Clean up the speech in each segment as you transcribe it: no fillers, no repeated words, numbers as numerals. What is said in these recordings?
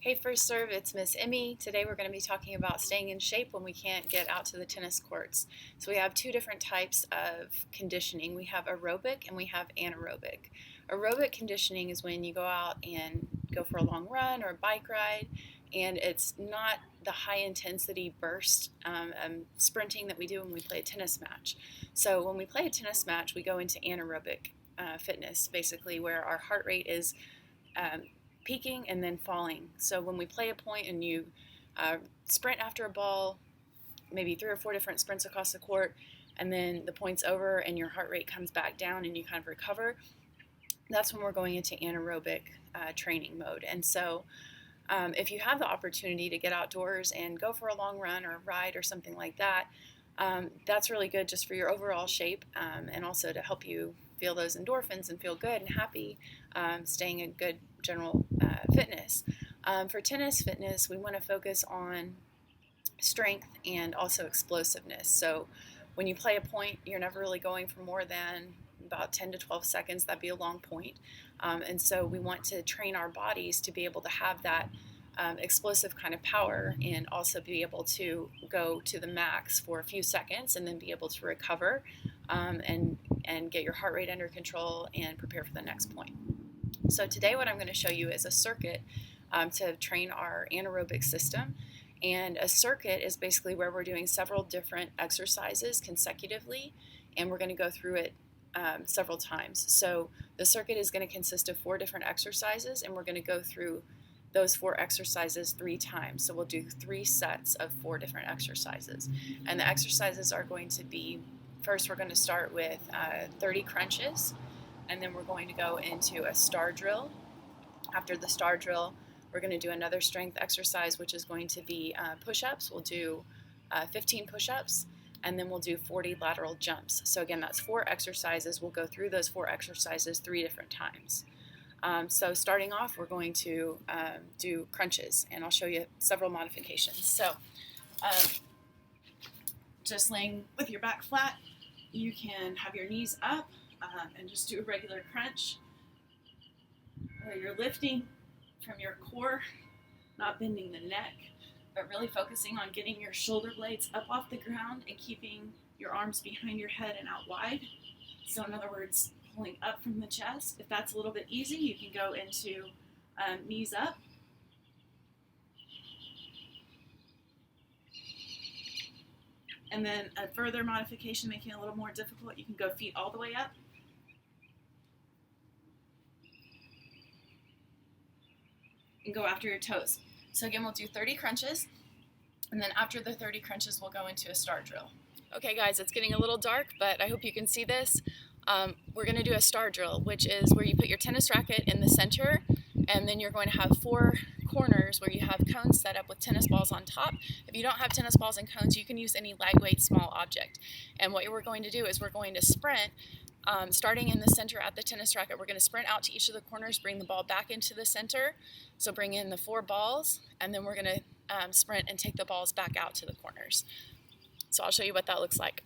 Hey, First Serve, it's Miss Emmy. Today we're going to be talking about staying in shape when we can't get out to the tennis courts. So we have two different types of conditioning. We have aerobic and we have anaerobic. Aerobic conditioning is when you go out and go for a long run or a bike ride, and it's not the high intensity burst sprinting that we do when we play a tennis match. So when we play a tennis match, we go into anaerobic fitness, basically, where our heart rate is um, peaking and then falling. So when we play a point and you sprint after a ball, maybe 3 or 4 different sprints across the court, and then the point's over and your heart rate comes back down and you kind of recover, that's when we're going into anaerobic training mode. And so if you have the opportunity to get outdoors and go for a long run or a ride or something like that, that's really good just for your overall shape, and also to help you feel those endorphins and feel good and happy, staying in good general fitness. For tennis fitness, we want to focus on strength and also explosiveness. So when you play a point, you're never really going for more than about 10 to 12 seconds. That'd be a long point. And so we want to train our bodies to be able to have that explosive kind of power, and also be able to go to the max for a few seconds and then be able to recover, and get your heart rate under control and prepare for the next point. So today what I'm going to show you is a circuit to train our anaerobic system. And a circuit is basically where we're doing several different exercises consecutively, and we're going to go through it several times. So the circuit is going to consist of 4 different exercises, and we're going to go through those 4 exercises 3 times. So we'll do 3 sets of 4 different exercises. And the exercises are going to be, first we're going to start with 30 crunches, and then we're going to go into a star drill. After the star drill, we're going to do another strength exercise, which is going to be push-ups. We'll do 15 push-ups, and then we'll do 40 lateral jumps. So again, that's 4 exercises. We'll go through those 4 exercises 3 different times. So starting off, we're going to do crunches, and I'll show you several modifications. So just laying with your back flat, you can have your knees up and just do a regular crunch, where you're lifting from your core, not bending the neck, but really focusing on getting your shoulder blades up off the ground and keeping your arms behind your head and out wide. So in other words, pulling up from the chest. If that's a little bit easy, you can go into knees up. And then a further modification, making it a little more difficult, you can go feet all the way up. And go after your toes. So again, we'll do 30 crunches, and then after the 30 crunches, we'll go into a star drill. Okay guys, it's getting a little dark, but I hope you can see this. We're going to do a star drill, which is where you put your tennis racket in the center, and then you're going to have 4 corners where you have cones set up with tennis balls on top. If you don't have tennis balls and cones, you can use any lightweight small object. And what we're going to do is we're going to sprint, starting in the center at the tennis racket. We're going to sprint out to each of the corners, bring the ball back into the center. So bring in the 4 balls, and then we're going to sprint and take the balls back out to the corners. So I'll show you what that looks like.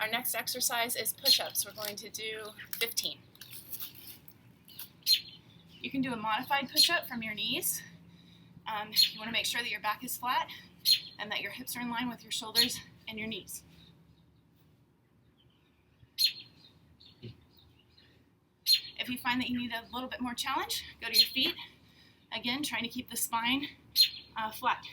Our next exercise is push-ups. We're going to do 15. You can do a modified push-up from your knees. You want to make sure that your back is flat and that your hips are in line with your shoulders and your knees. If you find that you need a little bit more challenge, go to your feet. Again, trying to keep the spine flat.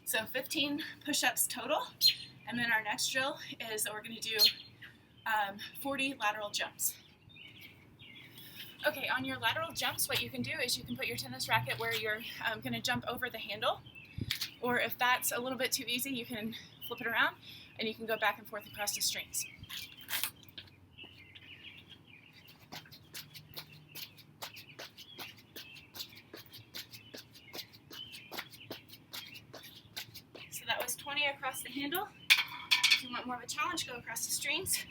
So 15 push-ups total. And then our next drill is that we're going to do 40 lateral jumps. Okay, on your lateral jumps, what you can do is you can put your tennis racket where you're going to jump over the handle, or if that's a little bit too easy, you can flip it around and you can go back and forth across the strings. So that was 20 across the handle. If you want more of a challenge, go across the strings.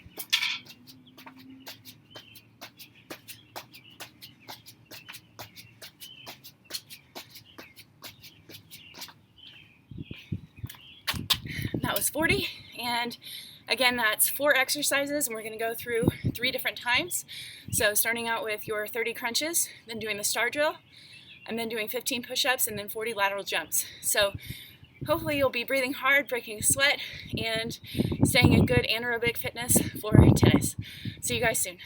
That was 40, and again, that's 4 exercises, and we're going to go through 3 different times. So starting out with your 30 crunches, then doing the star drill, and then doing 15 push-ups, and then 40 lateral jumps. So hopefully you'll be breathing hard, breaking a sweat, and staying in good anaerobic fitness for tennis. See you guys soon.